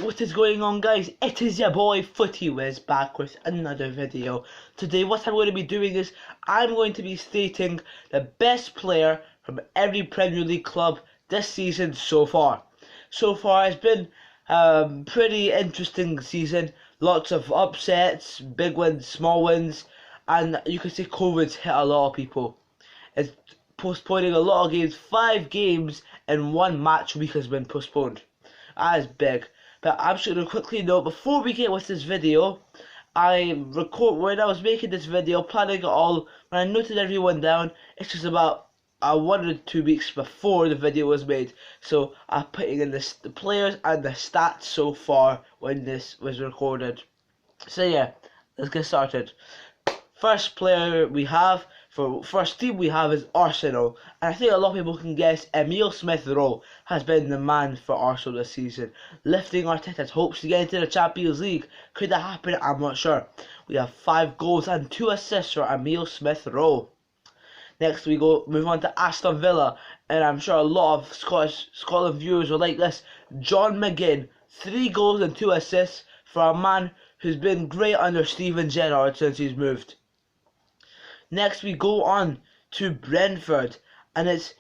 What is going on, guys? It is your boy Footy Wiz back with another video. Today what I'm going to be doing is I'm going to be stating the best player from every Premier League club this season so far. So far it's been pretty interesting season. Lots of upsets, big wins, small wins, and you can see COVID's hit a lot of people. It's postponing a lot of games. 5 games in one match week has been postponed. That is big. But I'm just going to quickly note, before we get with this video, when I was making this video, planning it all, when I noted everyone down, it's just about 1 or 2 weeks before the video was made. So I'm putting in the players and the stats so far when this was recorded. So yeah, let's get started. First team we have is Arsenal, and I think a lot of people can guess Emile Smith-Rowe has been the man for Arsenal this season, lifting Arteta's hopes to get into the Champions League. Could that happen? I'm not sure. We have 5 goals and 2 assists for Emile Smith-Rowe. Next we move on to Aston Villa, and I'm sure a lot of Scotland viewers will like this. John McGinn, 3 goals and 2 assists for a man who's been great under Steven Gerrard since he's moved. Next we go on to Brentford, and it's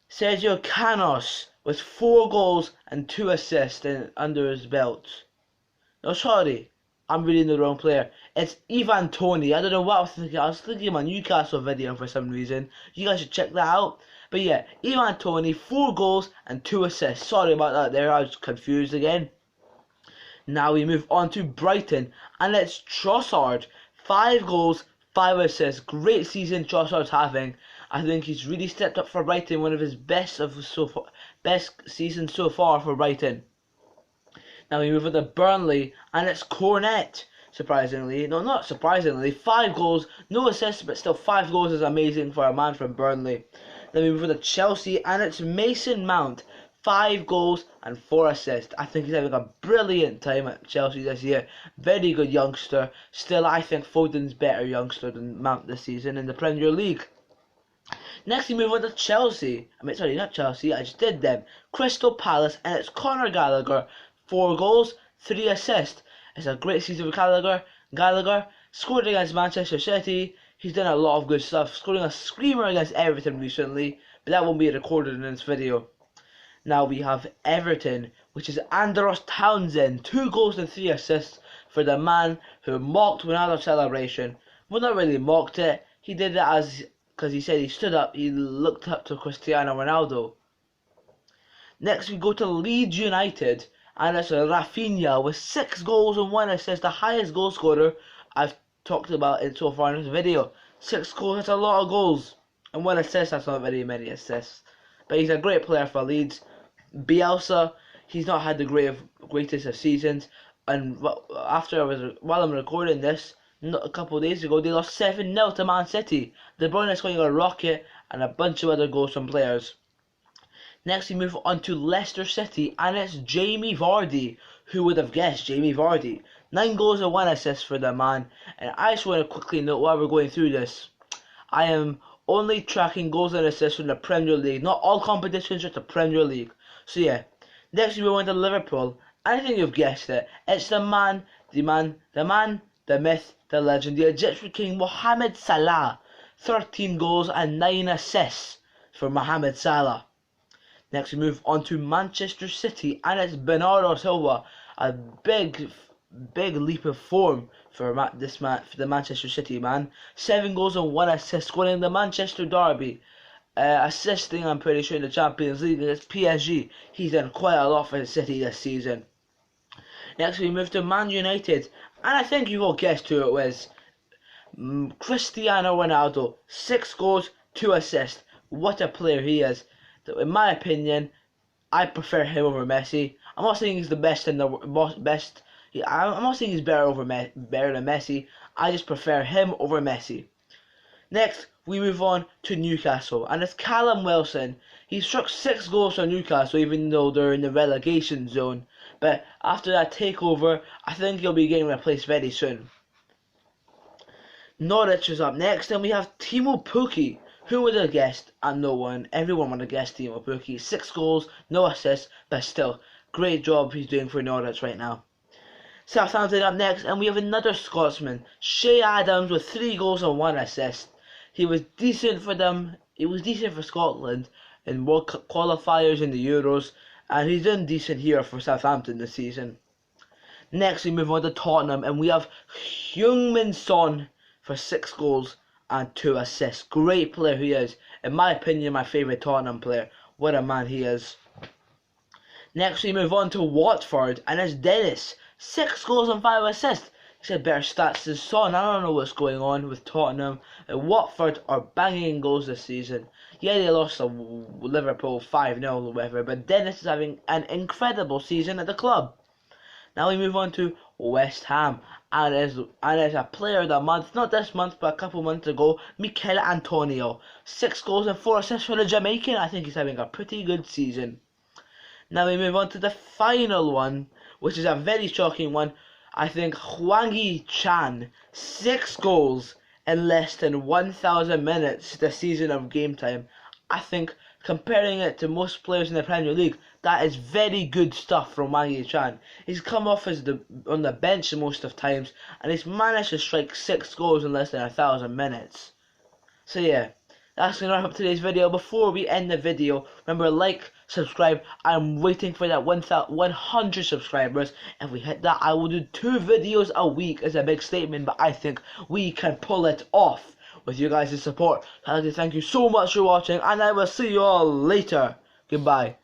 Sergio Canos with 4 goals and 2 assists under his belt. No, sorry, I'm reading the wrong player. It's Ivan Toney. I don't know what I was thinking. I was thinking of my Newcastle video for some reason. You guys should check that out. But yeah, Ivan Toney, 4 goals and 2 assists. Sorry about that there, I was confused again. Now we move on to Brighton, and it's Trossard, 5 goals, 5 assists. Great season Trossard's having. I think he's really stepped up for Brighton. One of his best seasons so far for Brighton. Now we move on to Burnley, and it's Cornet. Surprisingly, no, not surprisingly, 5 goals, no assists, but still 5 goals is amazing for a man from Burnley. Then we move on to Chelsea, and it's Mason Mount, 5 goals and 4 assists. I think he's having a brilliant time at Chelsea this year. Very good youngster. Still, I think Foden's better youngster than Mount this season in the Premier League. Next we move on to Chelsea. Sorry, not Chelsea, I just did them. Crystal Palace, and it's Conor Gallagher, 4 goals, 3 assists. It's a great season for Gallagher. Scored against Manchester City. He's done a lot of good stuff. Scoring a screamer against Everton recently, but that won't be recorded in this video. Now we have Everton, which is Andros Townsend, 2 goals and 3 assists for the man who mocked Ronaldo's celebration. Well, not really mocked it. He did it because he said he stood up. He looked up to Cristiano Ronaldo. Next we go to Leeds United, and it's Rafinha with 6 goals and 1 assist, the highest goal scorer I've talked about it so far in this video. 6 goals, that's a lot of goals, and 1 assist, that's not very many assists. But he's a great player for Leeds. Bielsa, he's not had the greatest of seasons, and while I'm recording this, a couple of days ago, they lost 7-0 to Man City. De Bruyne is scoring a rocket, and a bunch of other goals from players. Next we move on to Leicester City, and it's Jamie Vardy. Who would have guessed Jamie Vardy? 9 goals and 1 assist for the man. And I just want to quickly note while we're going through this, I am only tracking goals and assists from the Premier League, not all competitions, just the Premier League. So yeah, next we move on to Liverpool. I think you've guessed it. It's the myth, the legend, the Egyptian king Mohamed Salah. 13 goals and 9 assists for Mohamed Salah. Next we move on to Manchester City, and it's Bernardo Silva. A big leap of form for the Manchester City man. 7 goals and 1 assist, scoring the Manchester derby. Assisting, I'm pretty sure, in the Champions League against PSG. He's done quite a lot for the City this season. Next we move to Man United, and I think you all guessed who it was. Cristiano Ronaldo, 6 goals, 2 assists. What a player he is. In my opinion, I prefer him over Messi. I'm not saying he's the best in the best. I'm not saying he's better than Messi. I just prefer him over Messi. Next, we move on to Newcastle, and it's Callum Wilson. He struck 6 goals for Newcastle, even though they're in the relegation zone. But after that takeover, I think he'll be getting replaced very soon. Norwich is up next, and we have Teemo Pookie. Who would have guessed? No one. Everyone would have guessed Teemo Pookie. 6 goals, no assists, but still great job he's doing for Norwich right now. Southampton up next, and we have another Scotsman, Shea Adams, with 3 goals and 1 assist. He was decent for them. He was decent for Scotland in World Cup qualifiers in the Euros, and he's done decent here for Southampton this season. Next, we move on to Tottenham, and we have Heung-min Son for 6 goals and 2 assists. Great player he is. In my opinion, my favourite Tottenham player. What a man he is. Next, we move on to Watford, and it's Dennis. 6 goals and 5 assists. He's had better stats than Son. I don't know what's going on with Tottenham. Watford are banging goals this season. Yeah, they lost to Liverpool 5-0 or whatever, but Dennis is having an incredible season at the club. Now we move on to West Ham, and as a player of the month, not this month, but a couple months ago, Mikel Antonio. 6 goals and 4 assists for the Jamaican. I think he's having a pretty good season. Now we move on to the final one, which is a very shocking one. I think Hwang Hee-chan, 6 goals in less than 1,000 minutes this season of game time. I think comparing it to most players in the Premier League, that is very good stuff from Hwang Hee-chan. He's come off on the bench most of times, and he's managed to strike 6 goals in less than 1,000 minutes. So yeah, that's going to wrap up today's video. Before we end the video, remember, like, subscribe. I'm waiting for that 100 subscribers. If we hit that, I will do 2 videos a week as a big statement, but I think we can pull it off with you guys' support. I'd like to thank you so much for watching, and I will see you all later. Goodbye.